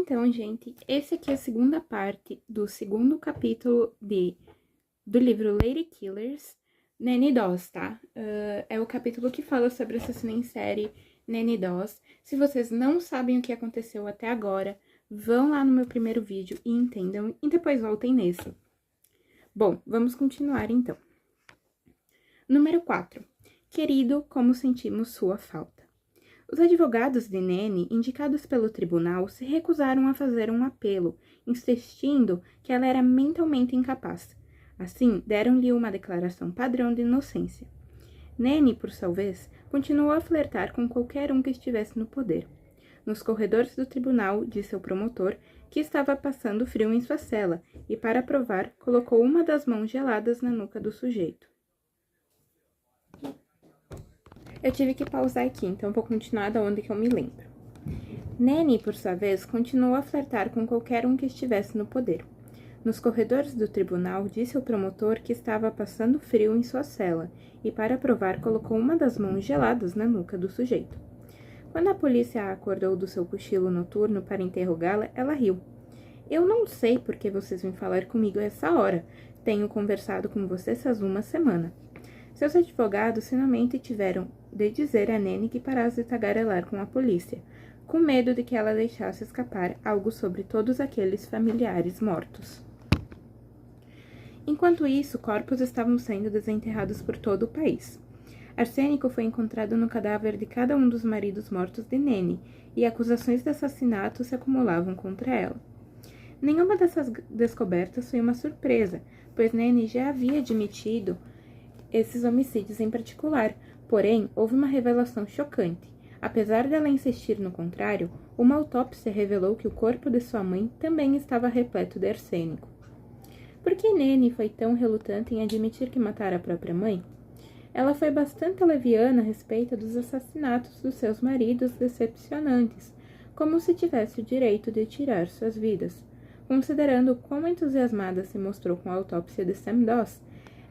Então, gente, esse aqui é a segunda parte do segundo capítulo do livro Lady Killers, Nanny Doss, tá? É o capítulo que fala sobre assassino em série Nanny Doss. Se vocês não sabem o que aconteceu até agora, vão lá no meu primeiro vídeo e entendam, e depois voltem nesse. Bom, vamos continuar então. Número 4. Querido, como sentimos sua falta. Os advogados de Nanny, indicados pelo tribunal, se recusaram a fazer um apelo, insistindo que ela era mentalmente incapaz. Assim, deram-lhe uma declaração padrão de inocência. Nanny, por sua vez, continuou a flertar com qualquer um que estivesse no poder. Nos corredores do tribunal, disse ao promotor que estava passando frio em sua cela e, para provar, colocou uma das mãos geladas na nuca do sujeito. Eu tive que pausar aqui, então vou continuar da onde que eu me lembro. Nanny, por sua vez, continuou a flertar com qualquer um que estivesse no poder. Nos corredores do tribunal, disse ao promotor que estava passando frio em sua cela e, para provar, colocou uma das mãos geladas na nuca do sujeito. Quando a polícia a acordou do seu cochilo noturno para interrogá-la, ela riu. Eu não sei por que vocês vêm falar comigo a essa hora. Tenho conversado com vocês faz uma semana. Seus advogados finalmente tiveram de dizer a Nanny que parasse de tagarelar com a polícia, com medo de que ela deixasse escapar algo sobre todos aqueles familiares mortos. Enquanto isso, corpos estavam sendo desenterrados por todo o país. Arsênico foi encontrado no cadáver de cada um dos maridos mortos de Nanny, e acusações de assassinato se acumulavam contra ela. Nenhuma dessas descobertas foi uma surpresa, pois Nanny já havia admitido esses homicídios em particular, porém, houve uma revelação chocante. Apesar dela insistir no contrário, uma autópsia revelou que o corpo de sua mãe também estava repleto de arsênico. Por que Nanny foi tão relutante em admitir que matara a própria mãe? Ela foi bastante leviana a respeito dos assassinatos dos seus maridos decepcionantes, como se tivesse o direito de tirar suas vidas. Considerando quão entusiasmada se mostrou com a autópsia de Sam Doss,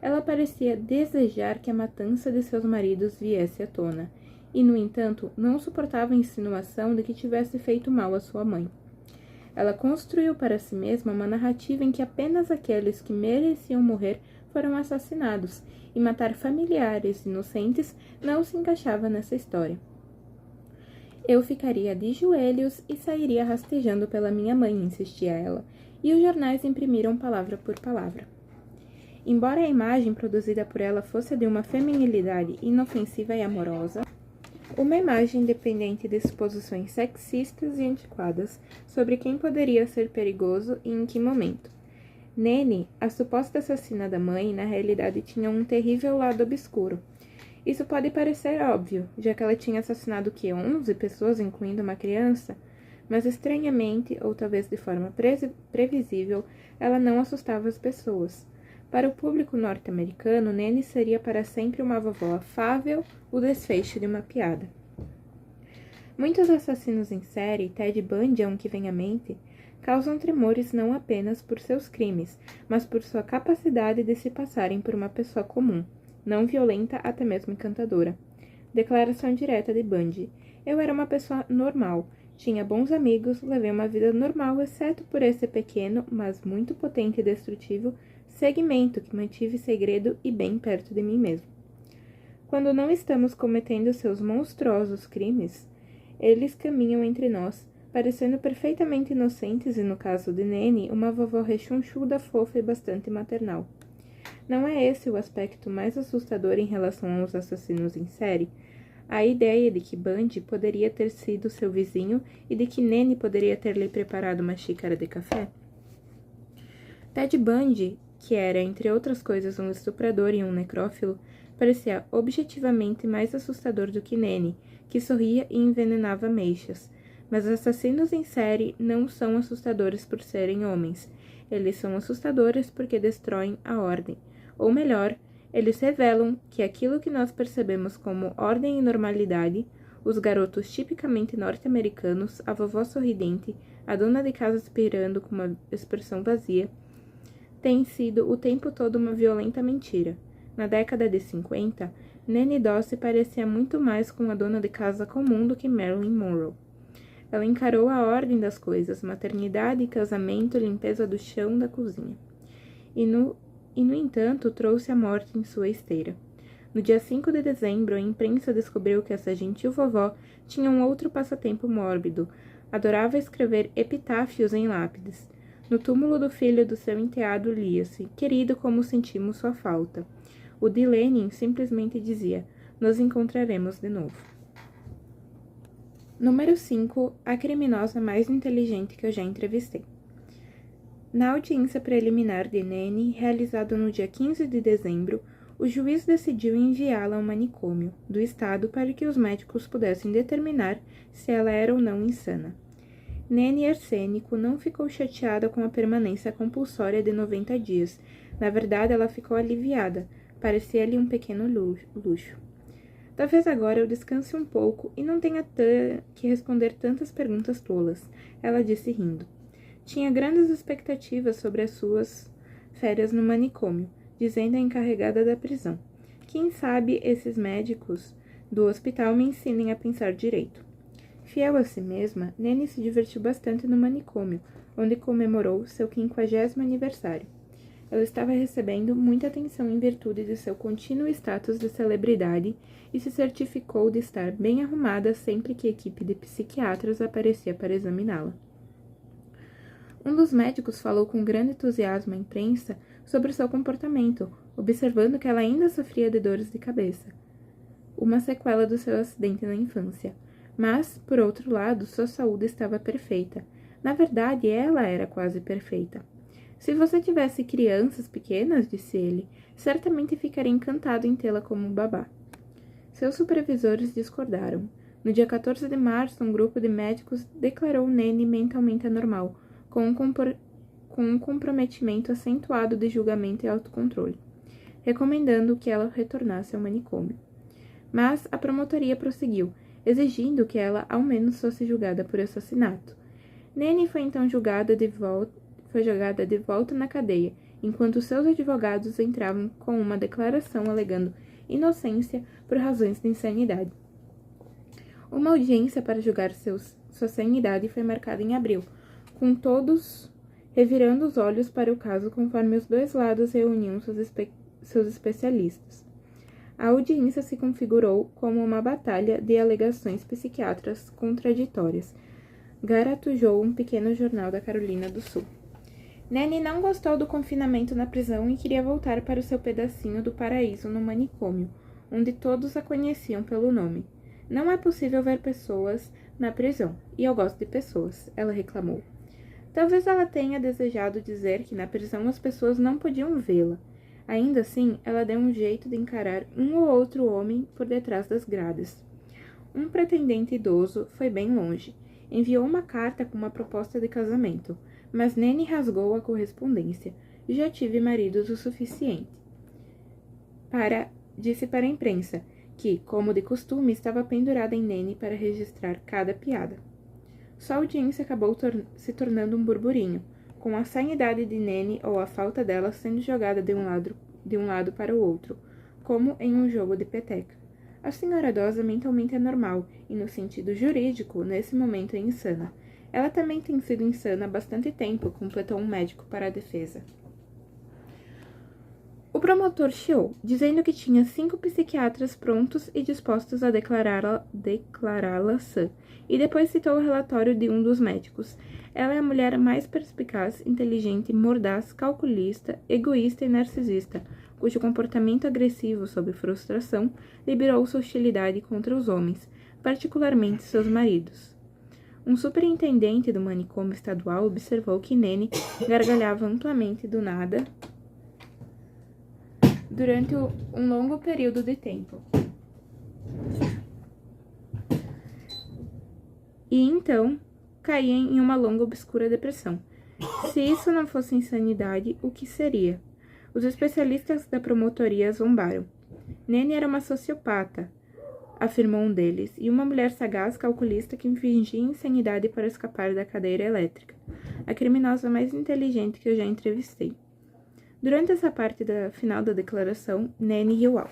ela parecia desejar que a matança de seus maridos viesse à tona, e, no entanto, não suportava a insinuação de que tivesse feito mal à sua mãe. Ela construiu para si mesma uma narrativa em que apenas aqueles que mereciam morrer foram assassinados, e matar familiares inocentes não se encaixava nessa história. Eu ficaria de joelhos e sairia rastejando pela minha mãe, insistia ela, e os jornais imprimiram palavra por palavra. Embora a imagem produzida por ela fosse de uma feminilidade inofensiva e amorosa, uma imagem dependente de suposições sexistas e antiquadas sobre quem poderia ser perigoso e em que momento. Nanny, a suposta assassina da mãe, na realidade tinha um terrível lado obscuro. Isso pode parecer óbvio, já que ela tinha assassinado 11 pessoas, incluindo uma criança, mas estranhamente, ou talvez de forma previsível, ela não assustava as pessoas. Para o público norte-americano, Nanny seria para sempre uma vovó afável, o desfecho de uma piada. Muitos assassinos em série, Ted Bundy é um que vem à mente, causam tremores não apenas por seus crimes, mas por sua capacidade de se passarem por uma pessoa comum, não violenta, até mesmo encantadora. Declaração direta de Bundy. Eu era uma pessoa normal, tinha bons amigos, levei uma vida normal, exceto por esse pequeno, mas muito potente e destrutivo, segmento que mantive segredo e bem perto de mim mesmo. Quando não estamos cometendo seus monstruosos crimes, eles caminham entre nós, parecendo perfeitamente inocentes e, no caso de Nanny, uma vovó rechonchuda, fofa e bastante maternal. Não é esse o aspecto mais assustador em relação aos assassinos em série? A ideia de que Bundy poderia ter sido seu vizinho e de que Nanny poderia ter lhe preparado uma xícara de café? Ted Bundy, que era, entre outras coisas, um estuprador e um necrófilo, parecia objetivamente mais assustador do que Nanny, que sorria e envenenava ameixas. Mas assassinos em série não são assustadores por serem homens. Eles são assustadores porque destroem a ordem. Ou melhor, eles revelam que aquilo que nós percebemos como ordem e normalidade, os garotos tipicamente norte-americanos, a vovó sorridente, a dona de casa esperando com uma expressão vazia, tem sido o tempo todo uma violenta mentira. Na década de 50, Nanny Doss parecia muito mais com a dona de casa comum do que Marilyn Monroe. Ela encarou a ordem das coisas, maternidade, casamento, limpeza do chão da cozinha. E no entanto, trouxe a morte em sua esteira. No dia 5 de dezembro, a imprensa descobriu que essa gentil vovó tinha um outro passatempo mórbido. Adorava escrever epitáfios em lápides. No túmulo do filho do seu enteado lia-se: "Querido, como sentimos sua falta." O de Lenin simplesmente dizia: "Nos encontraremos de novo." Número 5. A criminosa mais inteligente que eu já entrevistei. Na audiência preliminar de Nene, realizada no dia 15 de dezembro, o juiz decidiu enviá-la ao manicômio do estado para que os médicos pudessem determinar se ela era ou não insana. Nene Arsênico não ficou chateada com a permanência compulsória de 90 dias. Na verdade, ela ficou aliviada. Parecia-lhe um pequeno luxo. Talvez agora eu descanse um pouco e não tenha que responder tantas perguntas tolas, ela disse rindo. Tinha grandes expectativas sobre as suas férias no manicômio, dizendo a encarregada da prisão. Quem sabe esses médicos do hospital me ensinem a pensar direito. Fiel a si mesma, Nene se divertiu bastante no manicômio, onde comemorou seu 50º aniversário. Ela estava recebendo muita atenção em virtude de seu contínuo status de celebridade e se certificou de estar bem arrumada sempre que a equipe de psiquiatras aparecia para examiná-la. Um dos médicos falou com grande entusiasmo à imprensa sobre seu comportamento, observando que ela ainda sofria de dores de cabeça, uma sequela do seu acidente na infância. Mas, por outro lado, sua saúde estava perfeita. Na verdade, ela era quase perfeita. Se você tivesse crianças pequenas, disse ele, certamente ficaria encantado em tê-la como babá. Seus supervisores discordaram. No dia 14 de março, um grupo de médicos declarou Nene mentalmente anormal, com um comprometimento acentuado de julgamento e autocontrole, recomendando que ela retornasse ao manicômio. Mas a promotoria prosseguiu, exigindo que ela ao menos fosse julgada por assassinato. Nene foi então jogada de volta na cadeia, enquanto seus advogados entravam com uma declaração alegando inocência por razões de insanidade. Uma audiência para julgar sua sanidade foi marcada em abril, com todos revirando os olhos para o caso conforme os dois lados reuniam seus especialistas. A audiência se configurou como uma batalha de alegações psiquiátricas contraditórias, garatujou um pequeno jornal da Carolina do Sul. Nene não gostou do confinamento na prisão e queria voltar para o seu pedacinho do paraíso no manicômio, onde todos a conheciam pelo nome. Não é possível ver pessoas na prisão, e eu gosto de pessoas, ela reclamou. Talvez ela tenha desejado dizer que na prisão as pessoas não podiam vê-la. Ainda assim, ela deu um jeito de encarar um ou outro homem por detrás das grades. Um pretendente idoso foi bem longe. Enviou uma carta com uma proposta de casamento, mas Nene rasgou a correspondência. Já tive maridos o suficiente. Disse para a imprensa, que, como de costume, estava pendurada em Nene para registrar cada piada. Sua audiência acabou se tornando um burburinho, com a sanidade de Nene ou a falta dela sendo jogada de um lado para o outro, como em um jogo de peteca. A senhora idosa mentalmente é normal e, no sentido jurídico, nesse momento é insana. Ela também tem sido insana há bastante tempo, completou um médico para a defesa. O promotor chiou, dizendo que tinha 5 psiquiatras prontos e dispostos a declará-la sã, e depois citou o relatório de um dos médicos. Ela é a mulher mais perspicaz, inteligente, mordaz, calculista, egoísta e narcisista, cujo comportamento agressivo sob frustração liberou sua hostilidade contra os homens, particularmente seus maridos. Um superintendente do manicômio estadual observou que Nene gargalhava amplamente do nada durante um longo período de tempo. E então caía em uma longa obscura depressão. Se isso não fosse insanidade, o que seria? Os especialistas da promotoria zombaram. Nene era uma sociopata, afirmou um deles, e uma mulher sagaz calculista que fingia insanidade para escapar da cadeira elétrica. A criminosa mais inteligente que eu já entrevistei. Durante essa parte final da declaração, Nene riu alto.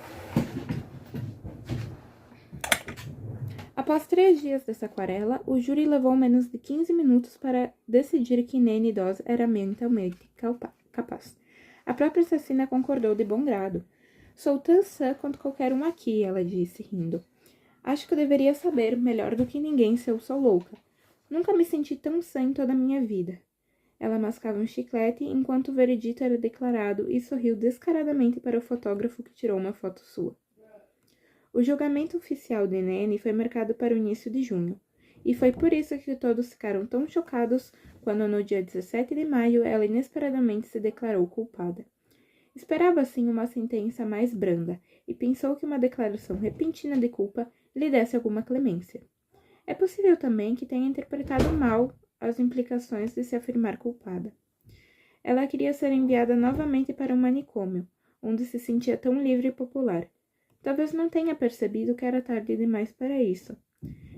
Após 3 dias dessa aquarela, o júri levou menos de 15 minutos para decidir que Nanny Doss era mentalmente capaz. A própria assassina concordou de bom grado. Sou tão sã quanto qualquer um aqui, ela disse, rindo. Acho que eu deveria saber, melhor do que ninguém, se eu sou louca. Nunca me senti tão sã em toda a minha vida. Ela mascava um chiclete enquanto o veredito era declarado e sorriu descaradamente para o fotógrafo que tirou uma foto sua. O julgamento oficial de Nanny foi marcado para o início de junho, e foi por isso que todos ficaram tão chocados quando no dia 17 de maio ela inesperadamente se declarou culpada. Esperava assim uma sentença mais branda, e pensou que uma declaração repentina de culpa lhe desse alguma clemência. É possível também que tenha interpretado mal as implicações de se afirmar culpada. Ela queria ser enviada novamente para um manicômio, onde se sentia tão livre e popular. Talvez não tenha percebido que era tarde demais para isso.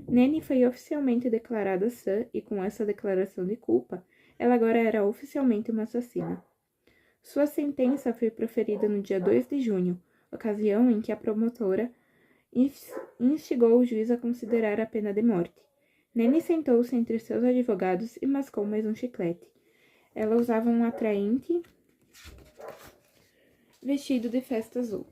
Nanny foi oficialmente declarada sã e com essa declaração de culpa, ela agora era oficialmente uma assassina. Sua sentença foi proferida no dia 2 de junho, ocasião em que a promotora instigou o juiz a considerar a pena de morte. Nanny sentou-se entre seus advogados e mascou mais um chiclete. Ela usava um atraente vestido de festa azul.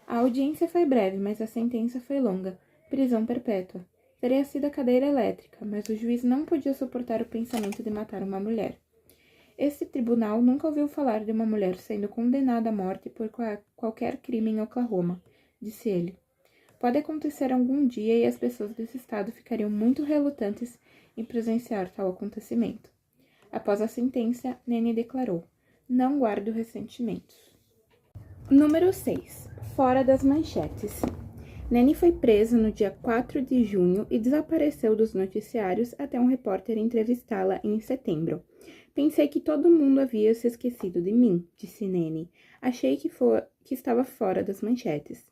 A audiência foi breve, mas a sentença foi longa. Prisão perpétua. Teria sido a cadeira elétrica, mas o juiz não podia suportar o pensamento de matar uma mulher. Esse tribunal nunca ouviu falar de uma mulher sendo condenada à morte por qualquer crime em Oklahoma, disse ele. Pode acontecer algum dia e as pessoas desse estado ficariam muito relutantes em presenciar tal acontecimento. Após a sentença, Nanny declarou: não guardo ressentimentos. Número 6. Fora das manchetes. Nanny foi presa no dia 4 de junho e desapareceu dos noticiários até um repórter entrevistá-la em setembro. Pensei que todo mundo havia se esquecido de mim, disse Nanny. Achei que estava fora das manchetes.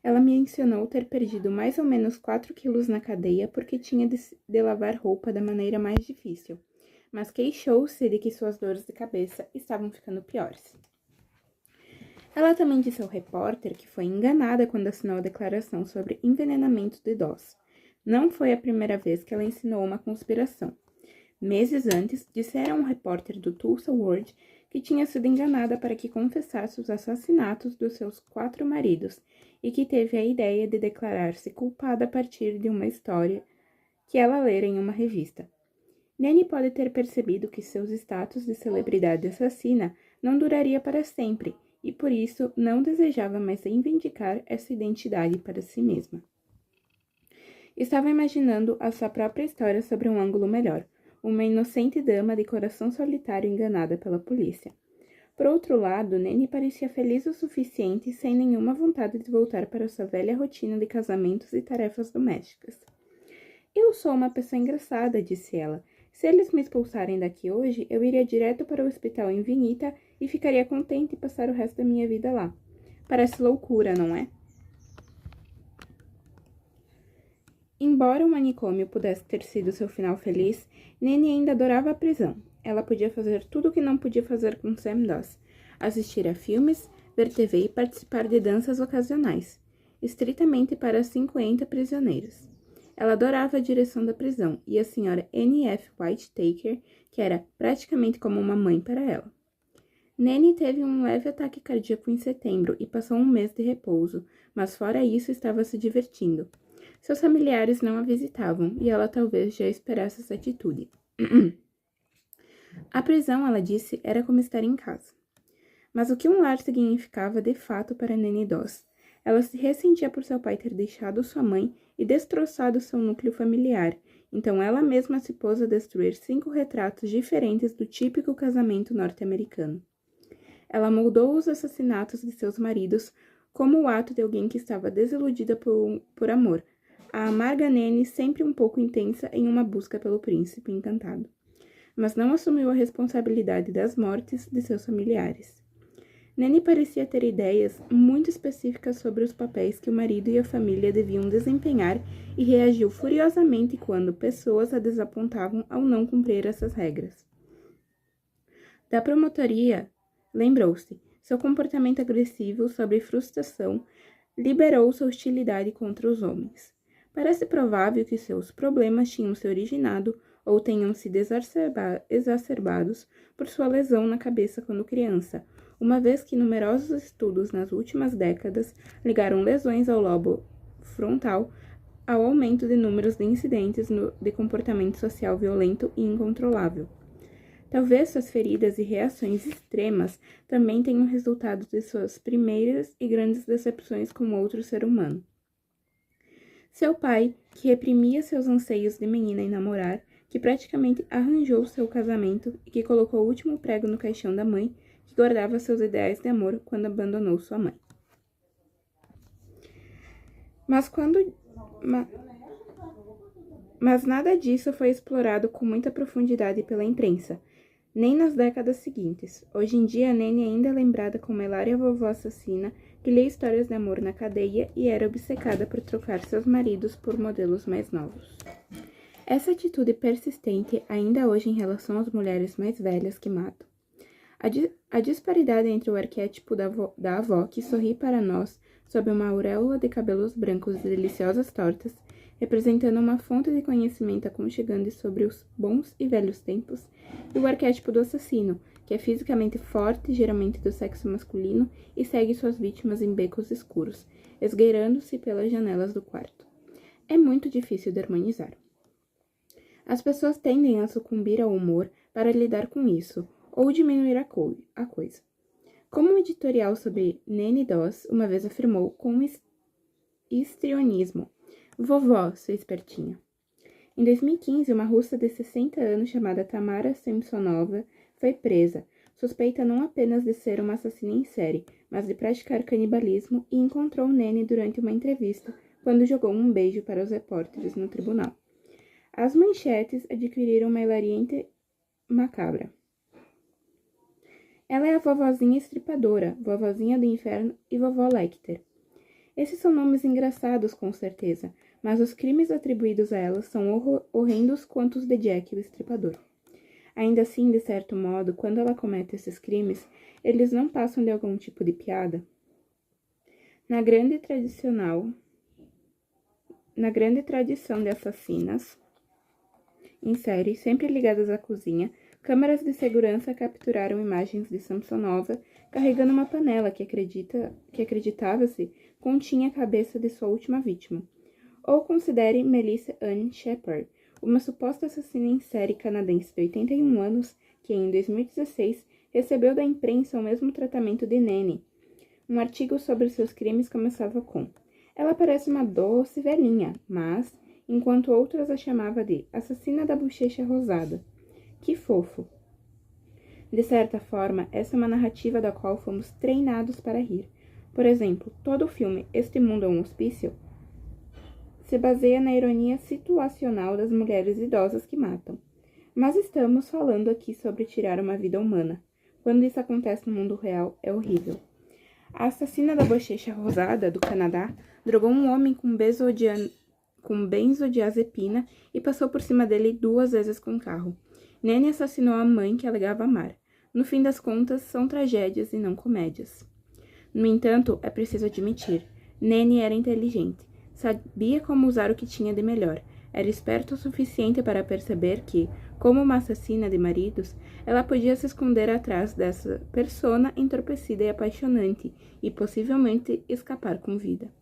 Ela mencionou ter perdido mais ou menos 4 quilos na cadeia porque tinha de lavar roupa da maneira mais difícil, mas queixou-se de que suas dores de cabeça estavam ficando piores. Ela também disse ao repórter que foi enganada quando assinou a declaração sobre envenenamento de Doss. Não foi a primeira vez que ela ensinou uma conspiração. Meses antes, dissera a um repórter do Tulsa World que tinha sido enganada para que confessasse os assassinatos dos seus 4 maridos e que teve a ideia de declarar-se culpada a partir de uma história que ela lera em uma revista. Nanny pode ter percebido que seus status de celebridade assassina não duraria para sempre e por isso não desejava mais reivindicar essa identidade para si mesma. Estava imaginando a sua própria história sobre um ângulo melhor, uma inocente dama de coração solitário enganada pela polícia. Por outro lado, Nanny parecia feliz o suficiente sem nenhuma vontade de voltar para sua velha rotina de casamentos e tarefas domésticas. Eu sou uma pessoa engraçada, disse ela. Se eles me expulsarem daqui hoje, eu iria direto para o hospital em Vinita e ficaria contente em passar o resto da minha vida lá. Parece loucura, não é? Embora o manicômio pudesse ter sido seu final feliz, Nanny ainda adorava a prisão. Ela podia fazer tudo o que não podia fazer com Sam Doss. Assistir a filmes, ver TV e participar de danças ocasionais, estritamente para 50 prisioneiros. Ela adorava a direção da prisão e a senhora N.F. Whitaker, que era praticamente como uma mãe para ela. Nanny teve um leve ataque cardíaco em setembro e passou um mês de repouso, mas fora isso estava se divertindo. Seus familiares não a visitavam e ela talvez já esperasse essa atitude. A prisão, ela disse, era como estar em casa. Mas o que um lar significava de fato para Nanny Doss? Ela se ressentia por seu pai ter deixado sua mãe e destroçado seu núcleo familiar, então ela mesma se pôs a destruir 5 retratos diferentes do típico casamento norte-americano. Ela moldou os assassinatos de seus maridos como o ato de alguém que estava desiludida por amor, a amarga Nanny sempre um pouco intensa em uma busca pelo príncipe encantado, mas não assumiu a responsabilidade das mortes de seus familiares. Nanny parecia ter ideias muito específicas sobre os papéis que o marido e a família deviam desempenhar e reagiu furiosamente quando pessoas a desapontavam ao não cumprir essas regras. Da promotoria, lembrou-se, seu comportamento agressivo sobre frustração liberou sua hostilidade contra os homens. Parece provável que seus problemas tinham se originado ou tenham sido exacerbados por sua lesão na cabeça quando criança, uma vez que numerosos estudos nas últimas décadas ligaram lesões ao lobo frontal ao aumento de números de incidentes de comportamento social violento e incontrolável. Talvez suas feridas e reações extremas também tenham resultado de suas primeiras e grandes decepções com outro ser humano. Seu pai, que reprimia seus anseios de menina em namorar, que praticamente arranjou seu casamento e que colocou o último prego no caixão da mãe, que guardava seus ideais de amor quando abandonou sua mãe. Mas nada disso foi explorado com muita profundidade pela imprensa, nem nas décadas seguintes. Hoje em dia, Nene ainda é lembrada como Hilária vovó assassina, que lia histórias de amor na cadeia e era obcecada por trocar seus maridos por modelos mais novos. Essa atitude persistente ainda hoje em relação às mulheres mais velhas que matam. A disparidade entre o arquétipo da avó que sorri para nós sob uma auréola de cabelos brancos e deliciosas tortas, representando uma fonte de conhecimento aconchegante sobre os bons e velhos tempos, e o arquétipo do assassino, que é fisicamente forte, geralmente do sexo masculino, e segue suas vítimas em becos escuros, esgueirando-se pelas janelas do quarto. É muito difícil de harmonizar. As pessoas tendem a sucumbir ao humor para lidar com isso, ou diminuir a coisa. Como um editorial sobre Nene Doss uma vez afirmou com histrionismo, vovó, sua espertinha. Em 2015, uma russa de 60 anos chamada Tamara Samsonova foi presa, suspeita não apenas de ser uma assassina em série, mas de praticar canibalismo e encontrou Nene durante uma entrevista quando jogou um beijo para os repórteres no tribunal. As manchetes adquiriram uma hilaria macabra. Ela é a vovozinha estripadora, vovozinha do inferno e vovó Lecter. Esses são nomes engraçados, com certeza, mas os crimes atribuídos a elas são horrendos quanto os de Jack, o estripador. Ainda assim, de certo modo, quando ela comete esses crimes, eles não passam de algum tipo de piada. Na grande tradição de assassinas em série, sempre ligadas à cozinha, câmeras de segurança capturaram imagens de Samsonova carregando uma panela que acreditava-se continha a cabeça de sua última vítima. Ou considere Melissa Ann Shepard, uma suposta assassina em série canadense de 81 anos que, em 2016, recebeu da imprensa o mesmo tratamento de Nene. Um artigo sobre seus crimes começava com: ela parece uma doce velhinha, mas, enquanto outras a chamava de assassina da bochecha rosada. Que fofo! De certa forma, essa é uma narrativa da qual fomos treinados para rir. Por exemplo, todo o filme Este Mundo é um Hospício se baseia na ironia situacional das mulheres idosas que matam. Mas estamos falando aqui sobre tirar uma vida humana. Quando isso acontece no mundo real, é horrível. A assassina da bochecha rosada, do Canadá, drogou um homem com benzodiazepina e passou por cima dele 2 vezes com um carro. Nene assassinou a mãe que alegava amar. No fim das contas, são tragédias e não comédias. No entanto, é preciso admitir, Nene era inteligente. Sabia como usar o que tinha de melhor. Era esperta o suficiente para perceber que, como uma assassina de maridos, ela podia se esconder atrás dessa persona entorpecida e apaixonante e possivelmente escapar com vida.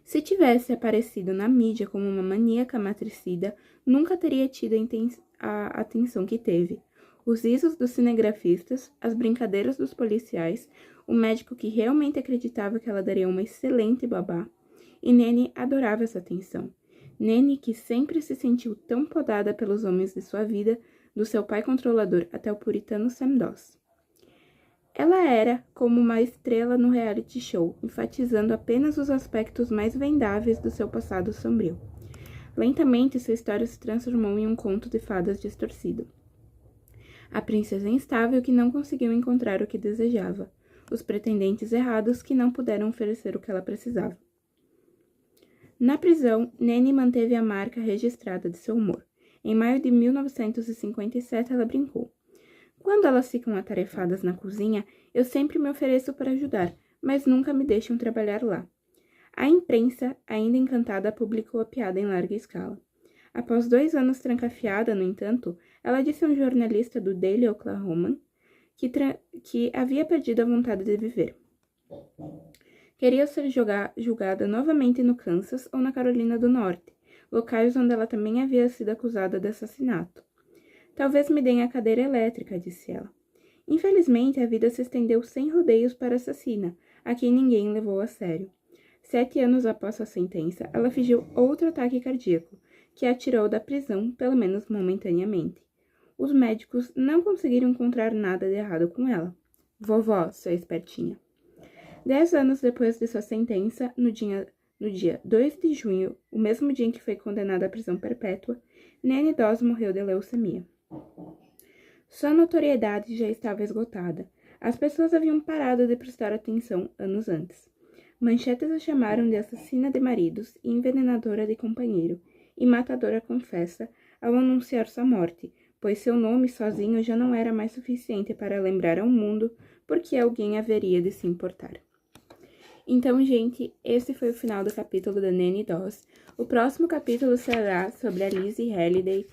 Se tivesse aparecido na mídia como uma maníaca matricida, nunca teria tido a atenção que teve. Os risos dos cinegrafistas, as brincadeiras dos policiais, o médico que realmente acreditava que ela daria uma excelente babá. E Nene adorava essa atenção. Nene, que sempre se sentiu tão podada pelos homens de sua vida, do seu pai controlador até o puritano Sam Doss. Ela era como uma estrela no reality show, enfatizando apenas os aspectos mais vendáveis do seu passado sombrio. Lentamente, sua história se transformou em um conto de fadas distorcido. A princesa instável que não conseguiu encontrar o que desejava. Os pretendentes errados que não puderam oferecer o que ela precisava. Na prisão, Nene manteve a marca registrada de seu humor. Em maio de 1957, ela brincou. Quando elas ficam atarefadas na cozinha, eu sempre me ofereço para ajudar, mas nunca me deixam trabalhar lá. A imprensa, ainda encantada, publicou a piada em larga escala. Após 2 anos trancafiada, no entanto, ela disse a um jornalista do Daily Oklahoman que havia perdido a vontade de viver. Queria ser julgada novamente no Kansas ou na Carolina do Norte, locais onde ela também havia sido acusada de assassinato. Talvez me deem a cadeira elétrica, disse ela. Infelizmente, a vida se estendeu sem rodeios para a assassina, a quem ninguém levou a sério. 7 anos após sua sentença, ela fingiu outro ataque cardíaco, que a tirou da prisão, pelo menos momentaneamente. Os médicos não conseguiram encontrar nada de errado com ela. Vovó, sua espertinha. 10 anos depois de sua sentença, no dia 2 de junho, o mesmo dia em que foi condenada à prisão perpétua, Nanny Doss morreu de leucemia. Sua notoriedade já estava esgotada. As pessoas haviam parado de prestar atenção anos antes. Manchetes a chamaram de assassina de maridos, envenenadora de companheiro e matadora confessa ao anunciar sua morte, pois seu nome sozinho já não era mais suficiente para lembrar ao mundo por que alguém haveria de se importar. Então, gente, esse foi o final do capítulo da Nanny Doss. O próximo capítulo será sobre a Lizzie Halliday.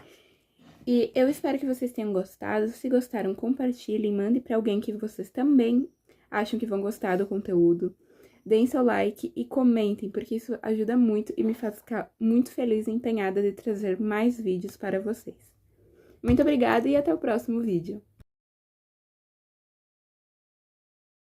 E eu espero que vocês tenham gostado. Se gostaram, compartilhem, mandem para alguém que vocês também acham que vão gostar do conteúdo. Deem seu like e comentem, porque isso ajuda muito e me faz ficar muito feliz e empenhada de trazer mais vídeos para vocês. Muito obrigada e até o próximo vídeo.